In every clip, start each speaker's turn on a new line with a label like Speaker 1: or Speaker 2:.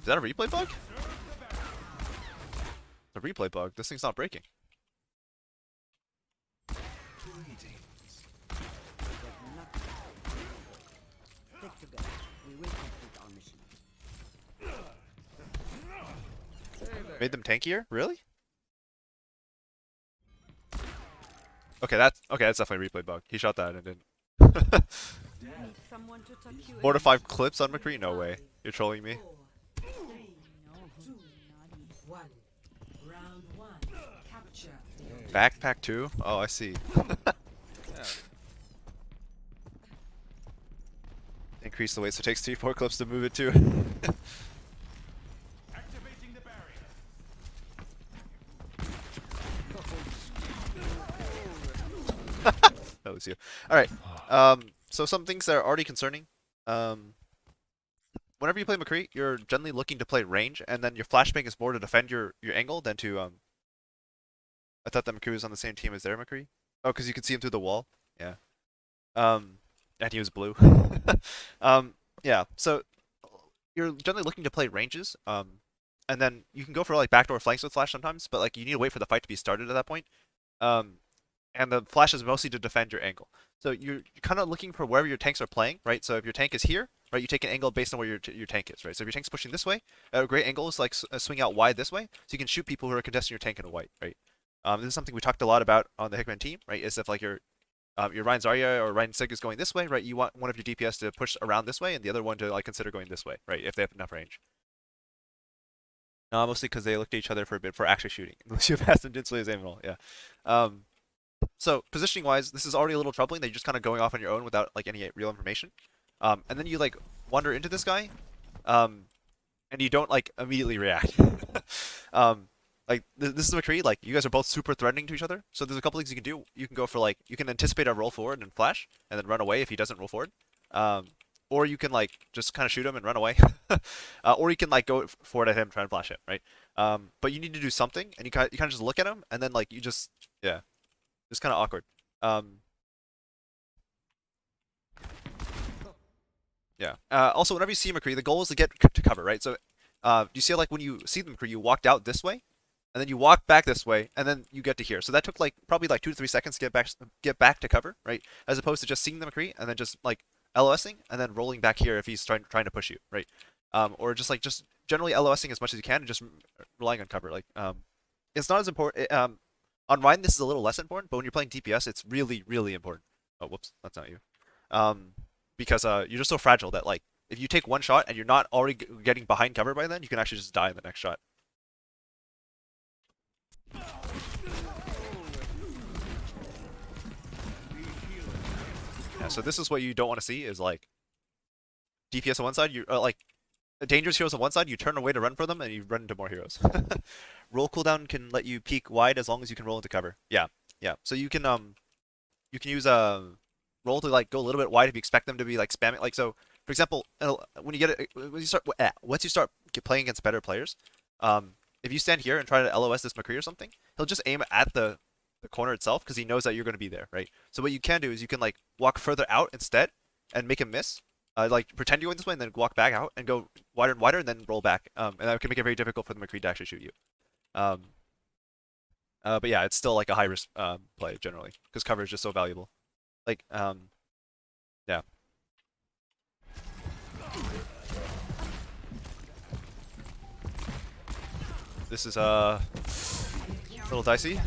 Speaker 1: Is that a replay bug? It's a replay bug. This thing's not breaking. Made them tankier? Really? Okay, that's definitely a replay bug. He shot that and didn't. 4 to 5 clips on McCree? No way. You're trolling me. Backpack 2? Oh, I see. Increase the weight, so it takes 3-4 clips to move it too. That was you. Alright. So some things that are already concerning. Whenever you play McCree, you're generally looking to play range, and then your flashbang is more to defend your angle than to I thought that McCree was on the same team as their McCree. Oh, because you could see him through the wall. Yeah. And he was blue. Yeah. So you're generally looking to play ranges. And then you can go for like backdoor flanks with flash sometimes, but like you need to wait for the fight to be started at that point. Um, and the flash is mostly to defend your angle. So you're kind of looking for wherever your tanks are playing, right? So if your tank is here, right, you take an angle based on where your tank is, right? So if your tank's pushing this way, a great angle is like swing out wide this way, so you can shoot people who are contesting your tank in a white, right? This is something we talked a lot about on the Hickman team, right? Is if like your Ryan Zarya or Ryan Sig is going this way, right? You want one of your DPS to push around this way, and the other one to like consider going this way, right? If they have enough range. Mostly because they looked at each other for a bit for actually shooting. Lucio passed and didn't slay his aim at all. Yeah. So positioning wise, this is already a little troubling that you're just kind of going off on your own without like any real information. And then you like wander into this guy, and you don't like immediately react. Like this is McCree. Like you guys are both super threatening to each other. So there's a couple things you can do. You can go for like you can anticipate a roll forward and flash, and then run away if he doesn't roll forward. Or you can like just kind of shoot him and run away. Or you can like go forward at him, try and flash him, right? But you need to do something, and you kind of just look at him, and then like you just yeah, just kind of awkward. Yeah. Also, whenever you see McCree, the goal is to get to cover, right? So, do you see like when you see the McCree, you walked out this way, and then you walk back this way, and then you get to here. So that took like probably like 2 to 3 seconds to get back to cover, right? As opposed to just seeing the McCree and then just like LOSing and then rolling back here if he's trying to push you, right? Or just generally LOSing as much as you can and just relying on cover. Like it's not as important. On Ryan, this is a little less important, but when you're playing DPS, it's really really important. Oh, whoops, that's not you. Um, because you're just so fragile that like if you take one shot and you're not already getting behind cover by then, you can actually just die in the next shot. Yeah, so this is what you don't want to see is like DPS on one side, you like dangerous heroes on one side, you turn away to run for them, and you run into more heroes. Roll cooldown can let you peek wide as long as you can roll into cover. Yeah, yeah. So you can use a roll to like go a little bit wide if you expect them to be like spamming. Like so, for example, when you get it, when you start once you start playing against better players, if you stand here and try to LOS this McCree or something, he'll just aim at the corner itself because he knows that you're going to be there, right? So what you can do is you can like walk further out instead and make him miss. Like pretend you're going this way and then walk back out and go wider and wider and then roll back. And that can make it very difficult for the McCree to actually shoot you. Um, but yeah, it's still like a high risk play generally because cover is just so valuable. Like yeah. This is a little dicey.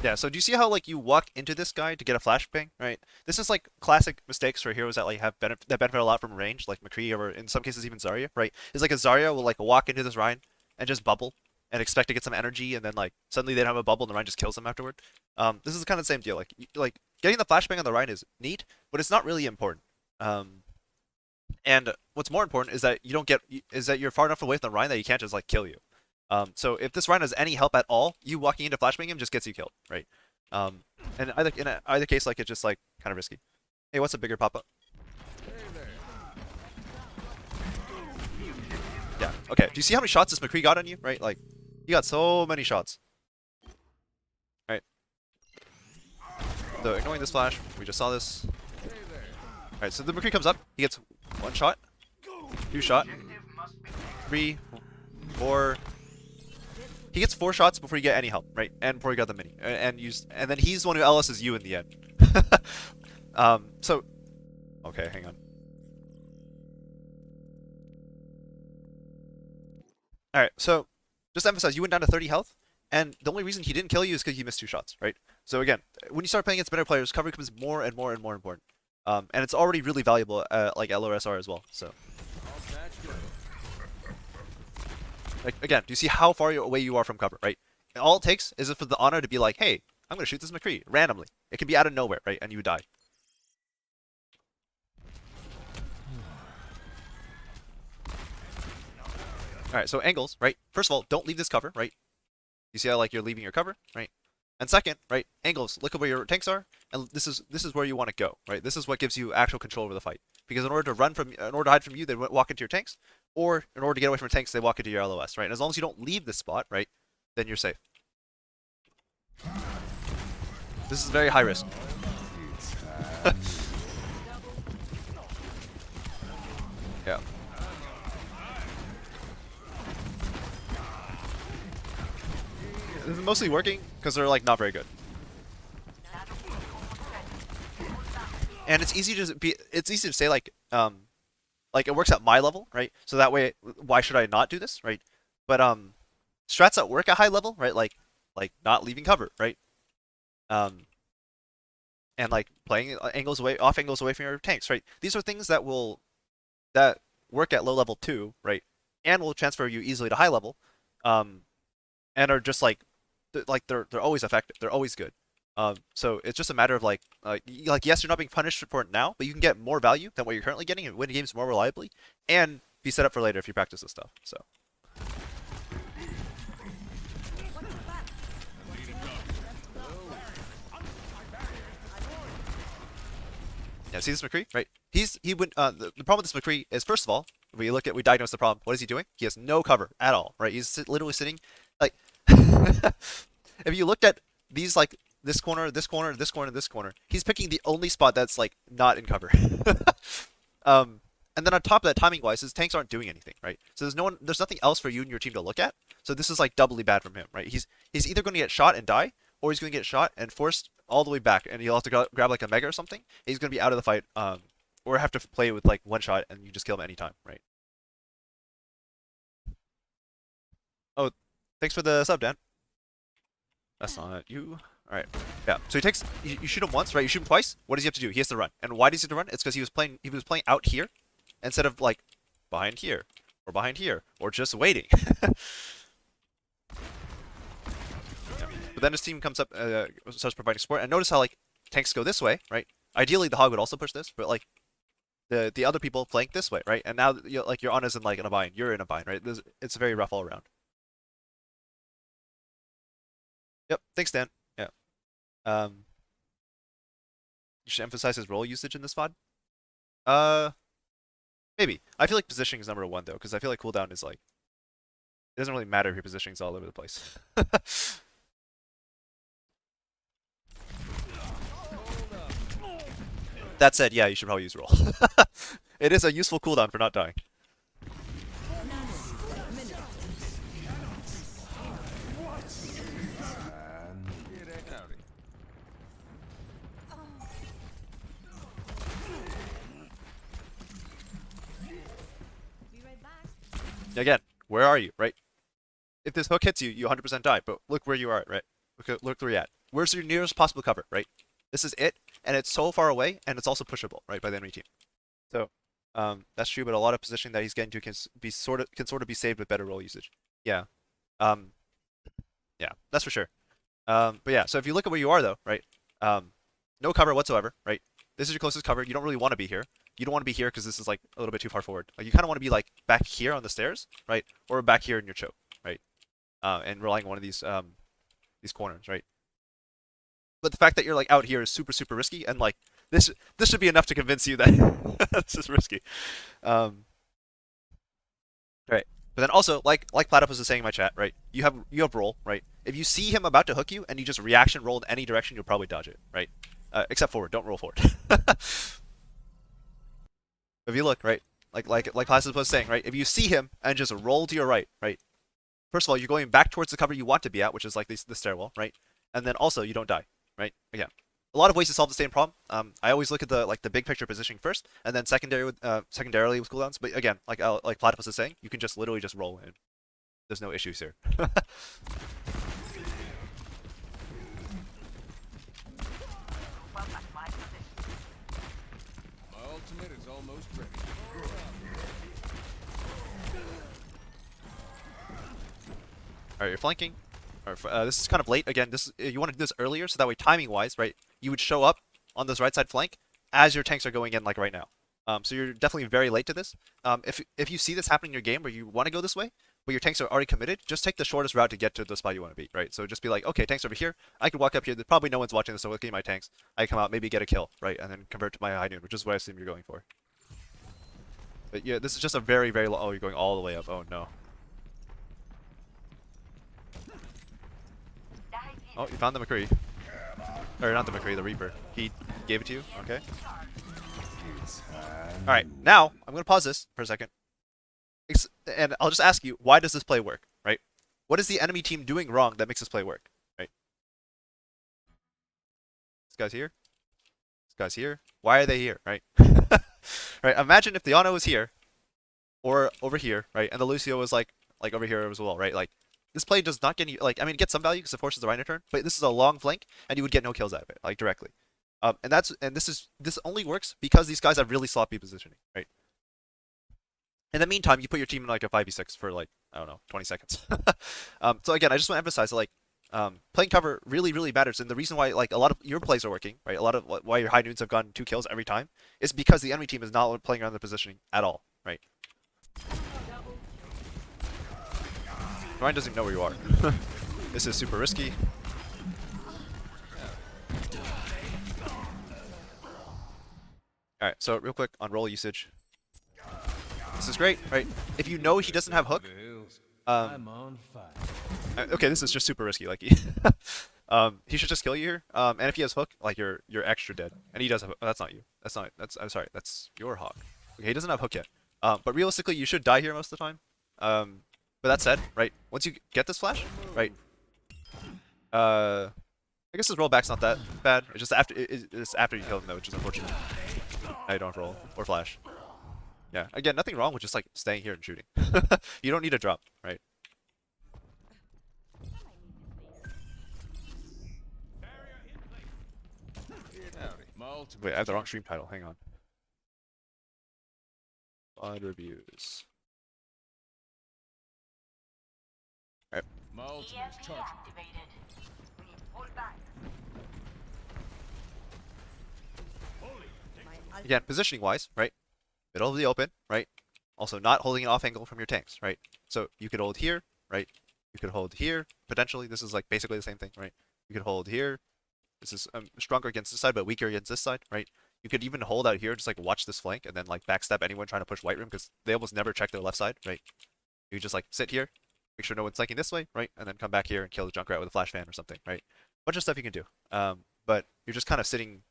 Speaker 1: Yeah, so do you see how like you walk into this guy to get a flashbang, right? This is like classic mistakes for heroes that like have benefit a lot from range, like McCree or in some cases even Zarya, right? It's like a Zarya will like walk into this Rhine and just bubble and expect to get some energy, and then like suddenly they don't have a bubble and the Rhine just kills them afterward. This is kind of the same deal. Like getting the flashbang on the Rhine is neat, but it's not really important. Um, and what's more important is that you don't get is that you're far enough away from the Rhine that you can't just like kill you. So if this Rhino has any help at all, you walking into flashbang him just gets you killed, right? And either case, like it's just like kind of risky. Hey, what's a bigger pop up? Okay, do you see how many shots this McCree got on you? Right, like he got so many shots. Right. So ignoring this flash, we just saw this. Alright, so the McCree comes up, he gets 1 shot, 2 shot, 3, 4. He gets 4 shots before you get any help, right? And before you got the mini. And then he's the one who LS's you in the end. So okay, hang on. Alright, so just to emphasize, you went down to 30 health, and the only reason he didn't kill you is because you missed 2 shots, right? So again, when you start playing against better players, cover becomes more and more and more important. And it's already really valuable, like LOSR as well. So, like again, do you see how far away you are from cover, right? And all it takes is for the honor to be like, hey, I'm gonna shoot this McCree randomly. It can be out of nowhere, right? And you die. Alright, so angles, right? First of all, don't leave this cover, right? You see how like you're leaving your cover, right? And second, right, angles, look at where your tanks are, and this is where you want to go, right? This is what gives you actual control over the fight. Because in order to hide from you, they walk into your tanks, or in order to get away from your tanks, they walk into your LOS, right? And as long as you don't leave this spot, right, then you're safe. This is very high risk. Yeah. This is mostly working because they're like not very good. And it's easy to say like it works at my level, right? So that way, why should I not do this, right? But strats that work at high level, right? Like not leaving cover, right? And like playing angles away, off angles away from your tanks, right? These are things that work at low level too, right? And will transfer you easily to high level, and are just like they're always effective. They're always good. So it's just a matter of like yes, you're not being punished for it now, but you can get more value than what you're currently getting and win games more reliably, and be set up for later if you practice this stuff. So. Yeah, see this McCree, right? He went. The problem with this McCree is, first of all, we diagnose the problem. What is he doing? He has no cover at all, right? He's literally sitting like. If you looked at these like this corner, this corner, this corner, this corner, he's picking the only spot that's like not in cover. And then on top of that, timing wise, his tanks aren't doing anything, right? So there's nothing else for you and your team to look at. So this is like doubly bad from him, right? He's either going to get shot and die, or he's going to get shot and forced all the way back, and he'll have to grab like a mega or something. He's going to be out of the fight, or have to play with like 1 shot and you just kill him anytime, right? Oh, thanks for the sub, Dan. That's not you. All right. Yeah. So you shoot him once, right? You shoot him twice. What does he have to do? He has to run. And why does he have to run? It's because he was playing out here instead of like behind here or just waiting. Yeah. But then his team comes up, starts providing support, and notice how like tanks go this way, right? Ideally, the hog would also push this, but like the other people flank this way, right? And now your Ana's in like in a bind. You're in a bind, right? It's very rough all around. Yep. Thanks, Dan. Yeah. Um, you should emphasize his role usage in this VOD. Uh, Maybe. I feel like positioning is number 1 though, because I feel like cooldown is like it doesn't really matter if your positioning's all over the place. That said, yeah, you should probably use roll. It is a useful cooldown for not dying. Again, where are you, right? If this hook hits you, you 100% die, but look where you are, right? Look where you're at. Where's your nearest possible cover, right? This is it, and it's so far away, and it's also pushable, right, by the enemy team. So, that's true, but a lot of positioning that he's getting to can sort of be saved with better roll usage. Yeah. Um, yeah, that's for sure. But yeah, so if you look at where you are though, right? No cover whatsoever, right? This is your closest cover. You don't really want to be here. You don't want to be here because this is like a little bit too far forward. Like you kind of want to be like back here on the stairs, right? Or back here in your choke, right? And relying on one of these corners, right? But the fact that you're like out here is super super risky, and like this should be enough to convince you that this is risky. Right. But then also, like Platypus was saying in my chat, right? You have roll, right? If you see him about to hook you and you just reaction roll in any direction, you'll probably dodge it, right? Except forward, don't roll forward. If you look, right, like Platypus was saying, right? If you see him and just roll to your right, right? First of all, you're going back towards the cover you want to be at, which is like the stairwell, right? And then also you don't die, right? Again, a lot of ways to solve the same problem. I always look at the big picture positioning first, and then secondarily with cooldowns. But again, like Platypus is saying, you can just literally just roll in. There's no issues here.
Speaker 2: My ultimate is almost ready.
Speaker 1: All right, you're flanking. This is kind of late. Again, you want to do this earlier, so that way timing-wise, right, you would show up on this right side flank as your tanks are going in, like right now. So you're definitely very late to this. If you see this happening in your game where you want to go this way, but your tanks are already committed, just take the shortest route to get to the spot you want to be, right? So just be like, okay, tanks over here. I could walk up here. There's probably no one's watching this, so looking at my tanks. I come out, maybe get a kill, right, and then convert to my high noon, which is what I assume you're going for. But yeah, this is just a very, very low. Oh, you're going all the way up. Oh no. Oh, you found the McCree. Or not the McCree, the Reaper. He gave it to you? Okay. Alright, now, I'm going to pause this for a second. And I'll just ask you, why does this play work, right? What is the enemy team doing wrong that makes this play work, right? This guy's here. This guy's here. Why are they here, right? Right, imagine if the Ano was here, or over here, right? And the Lucio was like over here as well, right? Like, this play does not get you, like, I mean, it gets some value because it forces the Rhino turn, but this is a long flank, and you would get no kills out of it, like, directly. This only works because these guys have really sloppy positioning, right? In the meantime, you put your team in like a 5v6 for like, I don't know, 20 seconds. So again, I just want to emphasize like, playing cover really, really matters, and the reason why like a lot of your plays are working, right? A lot of why your high noons have gotten 2 kills every time is because the enemy team is not playing around their positioning at all, right? Ryan doesn't even know where you are. This is super risky. Alright, so real quick on roll usage. This is great, right? If you know he doesn't have hook, okay, this is just super risky. Like, he should just kill you here. And if he has hook, like you're extra dead. And he does have. That's not you. I'm sorry. That's your hawk. Okay, he doesn't have hook yet. But realistically, you should die here most of the time. But that said, right? Once you get this flash, right? I guess his rollback's not that bad. It's just it's after you kill him though, which is unfortunate. Now you don't roll or flash. Yeah. Again, nothing wrong with just like staying here and shooting. You don't need a drop, right? Wait, I have the wrong stream title. Hang on. Odd reviews. Alright.
Speaker 2: My ultimate is charging.
Speaker 1: Again, positioning wise, right? Middle of the open, right? Also not holding an off angle from your tanks, right? So you could hold here, right? You could hold here, potentially. This is like basically the same thing, right? You could hold here. This is stronger against this side, but weaker against this side, right? You could even hold out here, just like watch this flank, and then like backstab anyone trying to push white room, because they almost never check their left side, right? You just like sit here, make sure no one's flanking this way, right? And then come back here and kill the Junkrat with a flash fan or something, right? Bunch of stuff you can do. But you're just kind of sitting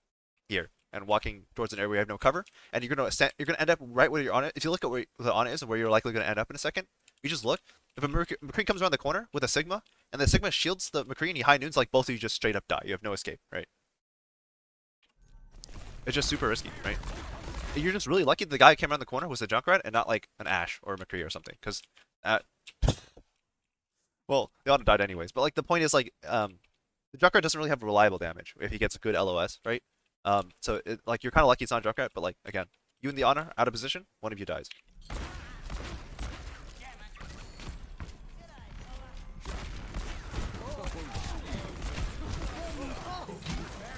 Speaker 1: here and walking towards an area where you have no cover, and you're gonna end up right where you're on it. If you look at where the on it is and where you're likely gonna end up in a second, you just look. If a McCree comes around the corner with a Sigma, and the Sigma shields the McCree and he high noons, like both of you just straight up die. You have no escape, right? It's just super risky, right? You're just really lucky the guy who came around the corner was a Junkrat and not like an Ashe or a McCree or something, because well, they ought to died anyways. But like the point is like the Junkrat doesn't really have reliable damage if he gets a good LOS, right? So like you're kind of lucky it's not a Junkrat, but like again, you and the Honor out of position, one of you dies.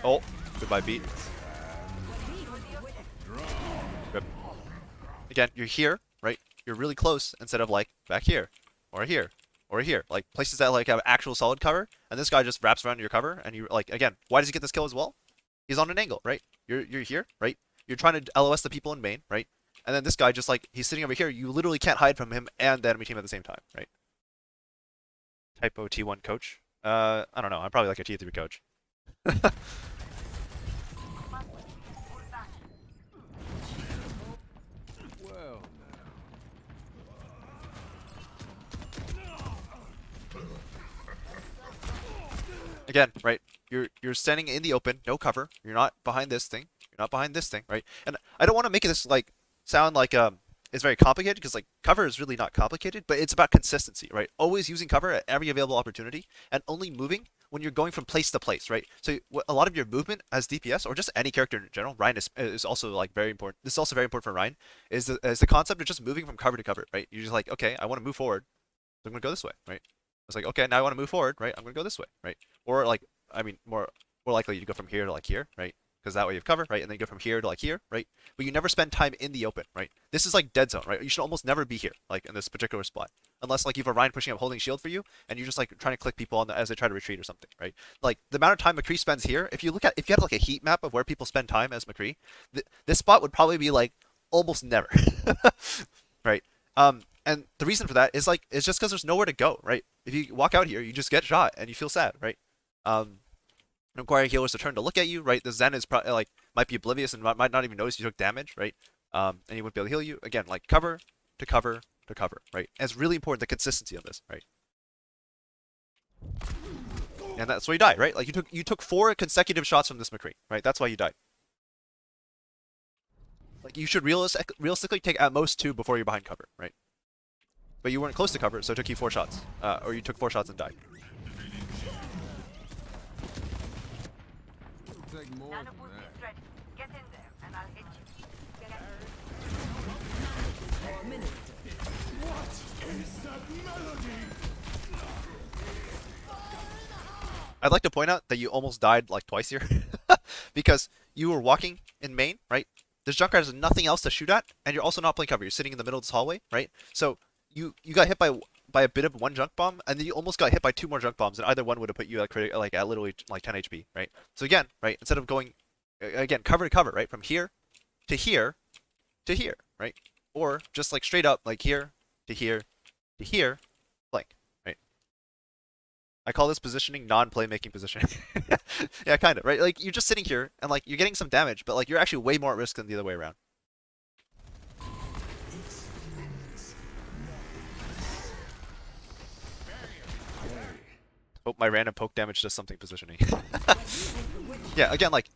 Speaker 1: Oh, goodbye beat. Good. Again, you're here, right? You're really close instead of like back here, or here, or here. Like places that like have actual solid cover, and this guy just wraps around your cover, and you like again. Why does he get this kill as well? He's on an angle, right? You're here, right? You're trying to LOS the people in main, right? And then this guy just like he's sitting over here. You literally can't hide from him and the enemy team at the same time, right? Typo T1 coach. I don't know. I'm probably like a T3 coach.
Speaker 2: Well,
Speaker 1: Again, right? You're standing in the open, no cover. You're not behind this thing. You're not behind this thing, right? And I don't want to make this like sound like it's very complicated because like cover is really not complicated, but it's about consistency, right? Always using cover at every available opportunity and only moving when you're going from place to place, right? So a lot of your movement as DPS or just any character in general, Ryan is also like very important. This is also very important for Ryan. Is the concept of just moving from cover to cover, right? You're just like, okay, I want to move forward, so I'm gonna go this way, right? It's like, okay, now I want to move forward, right? I'm gonna go this way, right? Or like, I mean, more likely you go from here to like here, right? Because that way you have cover, right? And then you go from here to like here, right? But you never spend time in the open, right? This is like dead zone, right? You should almost never be here, like in this particular spot, unless like you have a Ryan pushing up, holding shield for you, and you're just like trying to click people on as they try to retreat or something, right? Like the amount of time McCree spends here, if you had like a heat map of where people spend time as McCree, this spot would probably be like almost never, right? And the reason for that is like it's just because there's nowhere to go, right? If you walk out here, you just get shot and you feel sad, right? Require healers to turn to look at you, right? The Zen is probably like might be oblivious and might not even notice you took damage, right? And he wouldn't be able to heal you. Again, like cover to cover to cover, right? And it's really important the consistency of this, right? And that's why you died, right? Like you took 4 consecutive shots from this McCree, right? That's why you died. Like you should realistically take at most 2 before you're behind cover, right? But you weren't close to cover, so it took you 4 shots. Or you took 4 shots and died.
Speaker 2: it'll take more than that.
Speaker 3: Ready. Get in there, and I'll hit you. Get out.
Speaker 1: I'd like to point out that you almost died like twice here. Because you were walking in main, right? This Junkrat has nothing else to shoot at, and you're also not playing cover. You're sitting in the middle of this hallway, right? So you got hit by a bit of 1 junk bomb, and then you almost got hit by 2 more junk bombs, and either one would have put you at like at literally like 10 HP, right? So again, right, instead of going again cover to cover, right, from here to here to here, right, or just like straight up like here to here to here, blank, right? I call this positioning non-playmaking positioning. Yeah, kind of, right? Like you're just sitting here and like you're getting some damage, but like you're actually way more at risk than the other way around. Hope my random poke damage does something positioning. Yeah, again, like,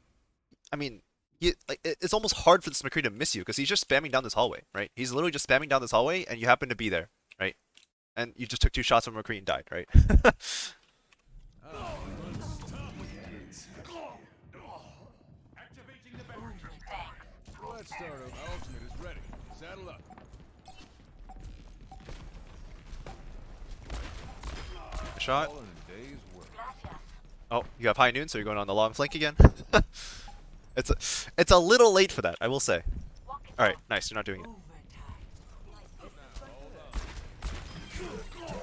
Speaker 1: I mean, it's almost hard for this McCree to miss you because he's just spamming down this hallway, right? He's literally just spamming down this hallway, and you happen to be there, right? And you just took 2 shots from McCree and died, right?
Speaker 2: Let's start over. Our ultimate is ready. Saddle up.
Speaker 1: Shot.
Speaker 2: All in a day's work.
Speaker 1: Oh, you have high noon, so you're going on the long flank again. It's a little late for that, I will say. All right, nice. You're not doing it.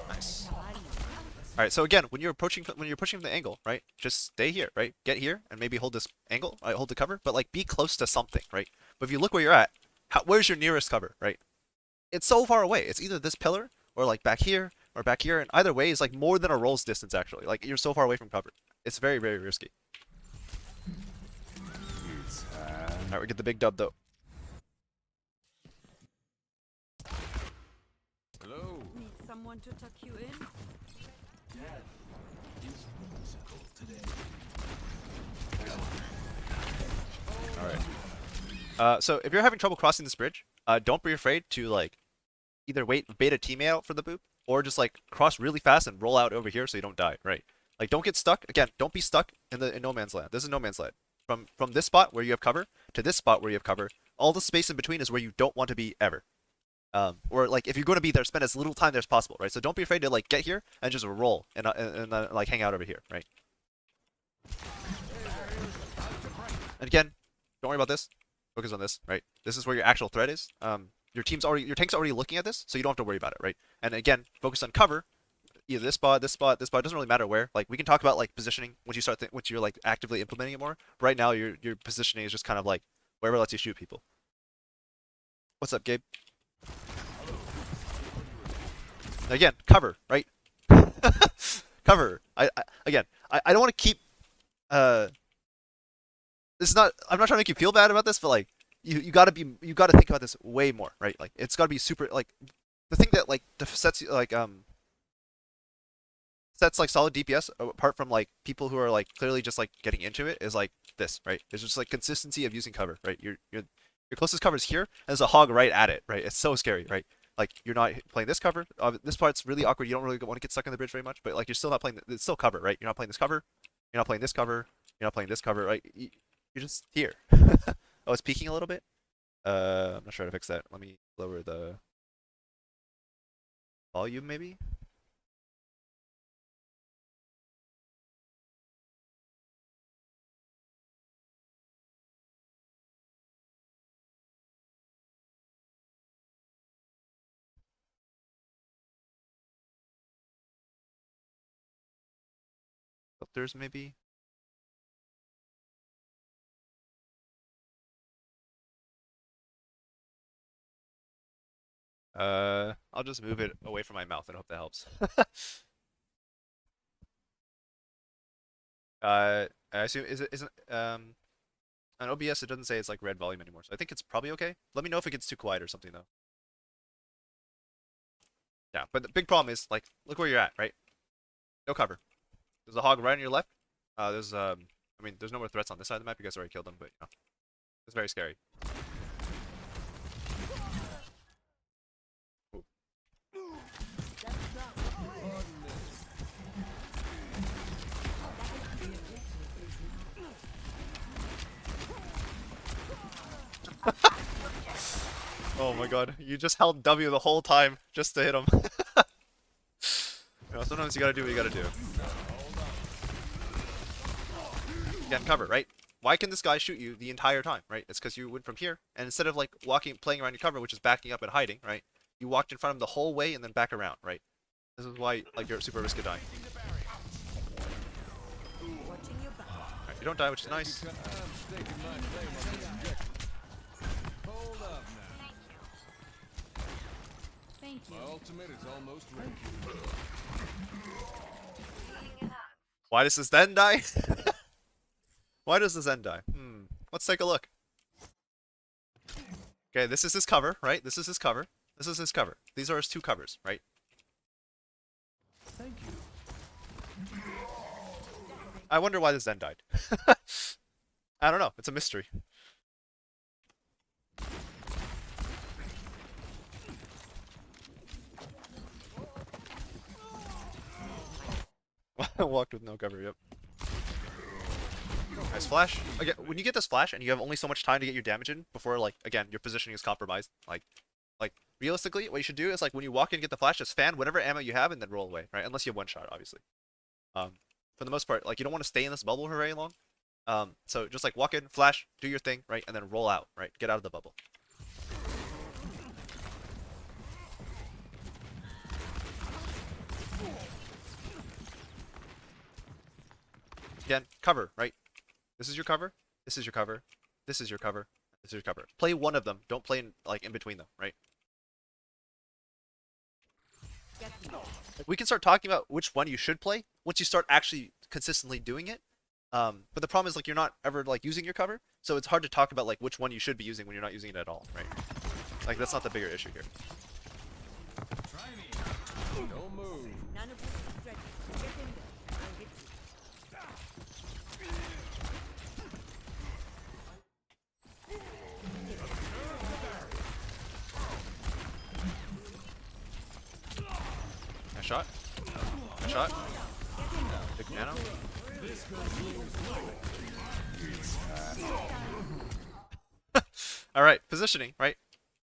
Speaker 1: Nice. All right, so again, when you're pushing from the angle, right? Just stay here, right? Get here and maybe hold this angle, hold the cover, but like be close to something, right? But if you look where you're at, where's your nearest cover, right? It's so far away. It's either this pillar or like back here or back here, and either way is like more than a roll's distance actually. Like you're so far away from cover. It's very, very risky. All right, we get the big dub though.
Speaker 2: Hello.
Speaker 4: Need someone to tuck you in?
Speaker 1: All right. So if you're having trouble crossing this bridge, don't be afraid to like either bait a teammate out for the boop, or just like cross really fast and roll out over here so you don't die, right? Like don't get stuck. Again, don't be stuck in no man's land. This is no man's land. From this spot where you have cover to this spot where you have cover, all the space in between is where you don't want to be ever. Or like if you're going to be there, spend as little time there as possible, right? So don't be afraid to like get here and just roll and like hang out over here, right? And again, don't worry about this. Focus on this, right? This is where your actual threat is. Your tank's already looking at this, so you don't have to worry about it, right? And again, focus on cover. Either this spot, this spot, this spot. It doesn't really matter where. Like we can talk about like positioning once once you're like actively implementing it more. But right now, your positioning is just kind of like wherever lets you shoot people. What's up, Gabe? Again, cover, right? Cover. I don't want to keep this is not I'm not trying to make you feel bad about this, but like you gotta think about this way more, right? Like it's gotta be super like the thing that like sets you like sets like solid DPS apart from like people who are like clearly just like getting into it is like this, right? It's just like consistency of using cover, right? Your closest cover is here, and there's a hog right at it, right? It's so scary, right? Like you're not playing this cover. This part's really awkward. You don't really want to get stuck on the bridge very much, but like you're still not playing. It's still cover, right? You're not playing this cover. You're not playing this cover. You're not playing this cover, right? You're just here. Oh, it's peaking a little bit. I'm not sure how to fix that. Let me lower the volume, maybe. Filters, maybe. I'll just move it away from my mouth and hope that helps. I assume isn't on OBS it doesn't say it's like red volume anymore, so I think it's probably okay. Let me know if it gets too quiet or something though. Yeah, but the big problem is like look where you're at, right? No cover. There's a hog right on your left. There's I mean there's no more threats on this side of the map. You guys already killed them, but you know it's very scary. Ooh. Oh my god, you just held W the whole time just to hit him. You know, sometimes you gotta do what you gotta do. Again, cover, right? Why can this guy shoot you the entire time, right? It's because you went from here, and instead of like playing around your cover, which is backing up and hiding, right? You walked in front of him the whole way and then back around, right? This is why like you're at super risk of dying. Right, you don't die, which is nice.
Speaker 2: Hold up now.
Speaker 4: Thank you.
Speaker 2: My ultimate is almost ready.
Speaker 1: Why does this then die? Why does this then die? Let's take a look. Okay, this is his cover, right? This is his cover. This is his cover. These are his two covers, right?
Speaker 2: Thank you.
Speaker 1: I wonder why this then died. I don't know. It's a mystery. Walked with no cover, yep. Nice flash. Again, when you get this flash and you have only so much time to get your damage in before, like, again, your positioning is compromised. Like realistically, what you should do is, like, when you walk in and get the flash, just fan whatever ammo you have and then roll away, right? Unless you have one shot, obviously. For the most part, like, you don't want to stay in this bubble for very long. So just, like, walk in, flash, do your thing, right? And then roll out, right? Get out of the bubble. Again, cover, right? This is your cover. This is your cover. This is your cover. This is your cover. Play one of them. Don't play in between them, right? Like, we can start talking about which one you should play once you start actually consistently doing it. But the problem is like you're not ever like using your cover, so it's hard to talk about like which one you should be using when you're not using it at all, right? Like that's not the bigger issue here.
Speaker 2: Try me. Don't move.
Speaker 4: None of this is ready. Get in there. I'll hit you.
Speaker 1: Nice shot. Nice shot. Big nano. All right, positioning, right?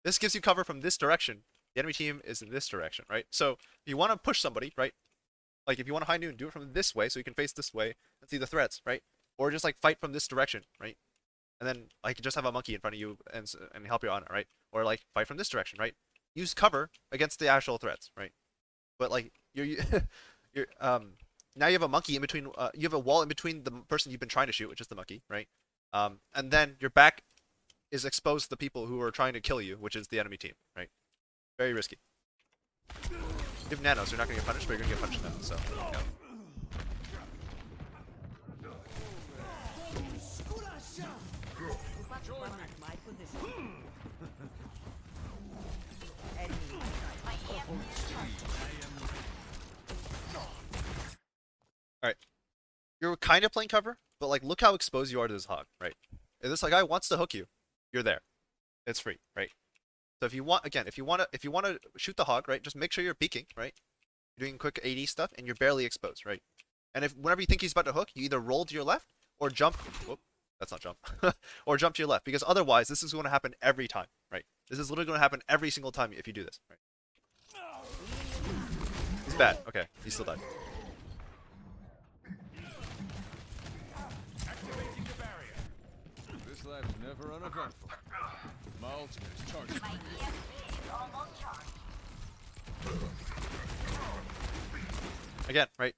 Speaker 1: This gives you cover from this direction. The enemy team is in this direction, right? So if you want to push somebody, right? Like if you want to high noon, do it from this way so you can face this way and see the threats, right? Or just like fight from this direction, right? And then like just have a monkey in front of you and help you on it, right? Or like fight from this direction, right? Use cover against the actual threats, right? But like you're now you have a monkey in between. You have a wall in between the person you've been trying to shoot, which is the monkey, right? And then you're back is exposed to the people who are trying to kill you, which is the enemy team, right? Very risky. You have nanos, you're not gonna get punished, but you're gonna get punished now, so yeah.
Speaker 2: Join me.
Speaker 4: My position. Enemy
Speaker 1: Alright. You're kind of playing cover, but like look how exposed you are to this hog, right? If this guy wants to hook you, you're there. It's free, right? So if you want, again, if you wanna shoot the hog, right, just make sure you're peeking, right? You're doing quick AD stuff and you're barely exposed, right? And if whenever you think he's about to hook, you either roll to your left or jump. Whoop, that's not jump. Or jump to your left, because otherwise this is going to happen every time, right? This is literally going to happen every single time if you do this, right? He's bad. Okay, he still died.
Speaker 2: Activating the barrier. This lab's never uneventful. My ultimate is charged.
Speaker 3: My EMP is almost charged.
Speaker 1: Again, right?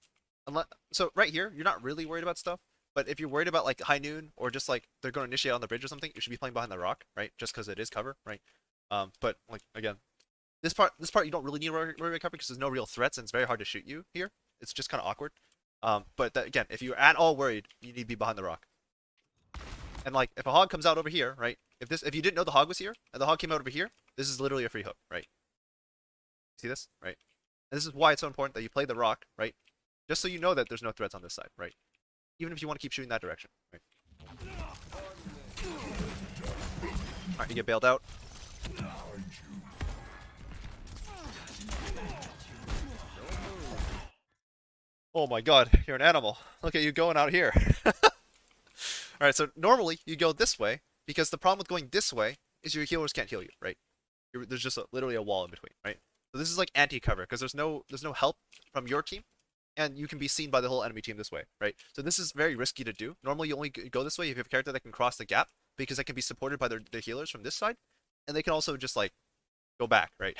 Speaker 1: So right here, you're not really worried about stuff. But if you're worried about like high noon or just like they're going to initiate on the bridge or something, you should be playing behind the rock, right? Just because it is cover, right? But like again, this part you don't really need to worry about cover because there's no real threats and it's very hard to shoot you here. It's just kind of awkward. But that, again, if you're at all worried, you need to be behind the rock. And like if a hog comes out over here, right? If you didn't know the hog was here and the hog came out over here, this is literally a free hook, right? See this, right? And this is why it's so important that you play the rock, right? Just so you know that there's no threats on this side, right? Even if you want to keep shooting that direction, right? Alright, you get bailed out. Oh my god, you're an animal. Look at you going out here. Alright, so normally you go this way, because the problem with going this way is your healers can't heal you, right? There's just literally a wall in between, right? So this is like anti-cover, because there's no help from your team, and you can be seen by the whole enemy team this way, right? So this is very risky to do. Normally you only go this way if you have a character that can cross the gap, because they can be supported by their healers from this side, and they can also just like go back, right?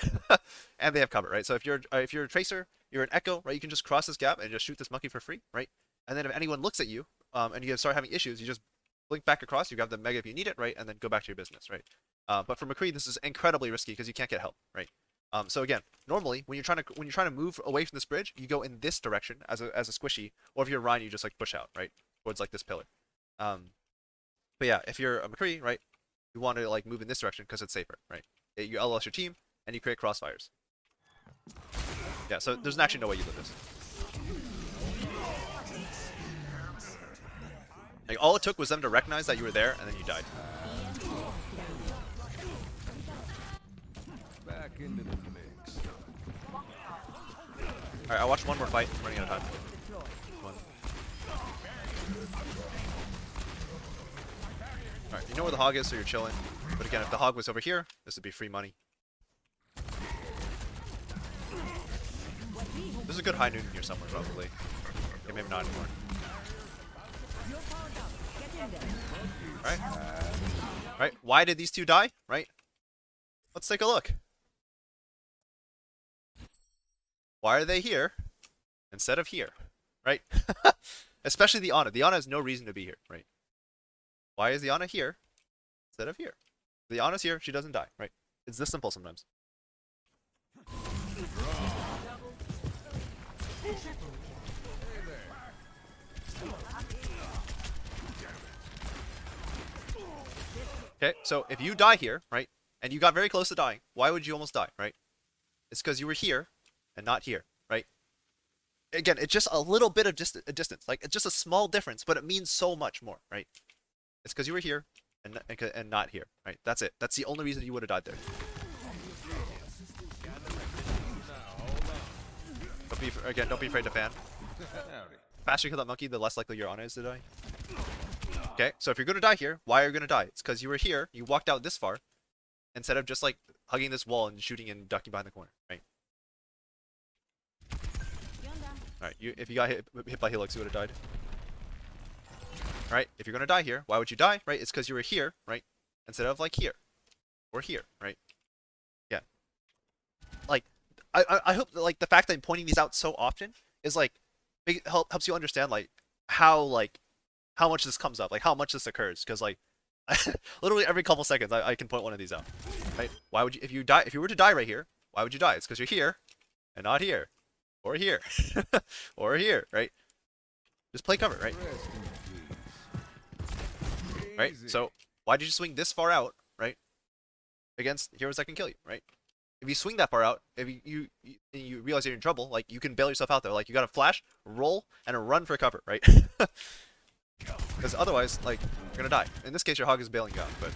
Speaker 1: And they have cover, right? So if you're a tracer, you're an echo, right? You can just cross this gap and just shoot this monkey for free, right? And then if anyone looks at you, and you start having issues, you just blink back across, you grab the mega if you need it, right? And then go back to your business, right? But for McCree, this is incredibly risky because you can't get help, right? So again, normally when you're trying to move away from this bridge, you go in this direction as a squishy, or if you're Ryan, you just like push out, right, towards like this pillar. But yeah, if you're a McCree, right, you want to like move in this direction because it's safer, right? You LOS your team and you create crossfires. Yeah, so there's actually no way you live this. Like all it took was them to recognize that you were there, and then you died.
Speaker 2: Back into the mix.
Speaker 1: Alright, I'll watch one more fight. I'm running out of time. One. Alright, you know where the hog is, so you're chilling. But again, if the hog was over here, this would be free money. There's a good high noon here somewhere, probably. Okay, maybe not anymore. Alright. Alright, why did these two die? Right? Let's take a look. Why are they here instead of here? Right? Especially the Ana. The Ana has no reason to be here, right? Why is the Ana here instead of here? The Ana's here, she doesn't die, right? It's this simple sometimes. Okay, so if you die here, right, and you got very close to dying, why would you almost die, right? It's because you were here and not here, right? Again, it's just a little bit of a distance. Like, it's just a small difference, but it means so much more, right? It's because you were here and not here, right? That's it. That's the only reason you would have died there. Don't be afraid to fan. The faster you kill that monkey, the less likely your Ana is to die. Okay, so if you're gonna die here, why are you gonna die? It's because you were here, you walked out this far, instead of just like hugging this wall and shooting and ducking behind the corner, right? Alright, if you got hit by Helix, you would have died. Alright, if you're gonna die here, why would you die? Right, it's because you were here, right? Instead of like here. Or here, right? Yeah. Like, I hope that, like, the fact that I'm pointing these out so often is like helps you understand like how much this comes up, like how much this occurs, because like Literally every couple seconds, I can point one of these out. Right? Why would you, if you were to die right here, why would you die? It's because you're here, and not here, or here, or here, right? Just play cover, right?
Speaker 2: Rest in peace.
Speaker 1: Right?
Speaker 2: Easy.
Speaker 1: So why did you swing this far out, right? Against heroes that can kill you, right? If you swing that far out, if you realize you're in trouble, like you can bail yourself out there. Like you gotta flash, roll, and run for cover, right? Because otherwise, like you're gonna die. In this case, your hog is bailing you out, but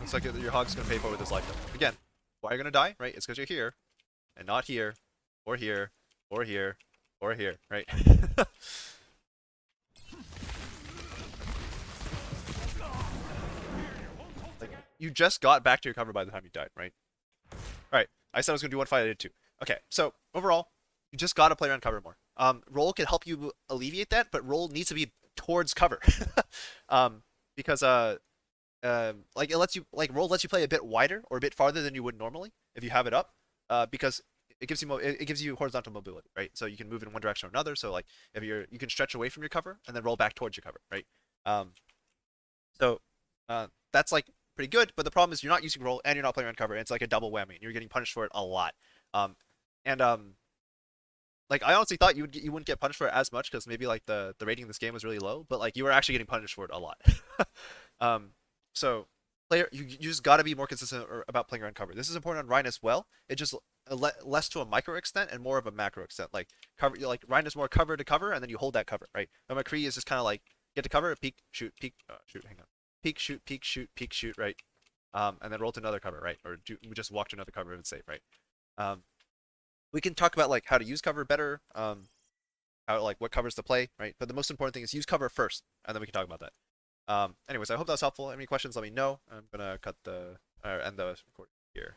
Speaker 1: looks like your hog's gonna pay for it with his life. Though. Again, why are you gonna die, right? It's because you're here, and not here, or here, or here, or here, right? Like you just got back to your cover by the time you died, right? All right. I said I was gonna do one fight. I did two. Okay. So overall, you just gotta play around cover more. Roll can help you alleviate that, but roll needs to be towards cover. Because like it lets you like roll lets you play a bit wider or a bit farther than you would normally if you have it up. Because it gives you it gives you horizontal mobility, right? So you can move in one direction or another. So like if you can stretch away from your cover and then roll back towards your cover, right? So that's like pretty good. But the problem is you're not using roll and you're not playing around cover. And it's like a double whammy. And you're getting punished for it a lot. And like I honestly thought you wouldn't get punished for it as much because maybe like the rating of this game was really low, but like you were actually getting punished for it a lot. So player you just got to be more consistent about playing around cover. This is important on Rhine as well. It just less to a micro extent and more of a macro extent. Like cover like Rhine is more cover to cover and then you hold that cover, right? But McCree is just kind of like get to cover, peek, shoot, shoot, hang on, peek, shoot, right? And then roll to another cover, right? Or we just walk to another cover if it's safe, right? We can talk about like how to use cover better, how like what covers to play, right? But the most important thing is use cover first, and then we can talk about that. Anyways, I hope that was helpful. Any questions, let me know. I'm gonna cut the end the recording here.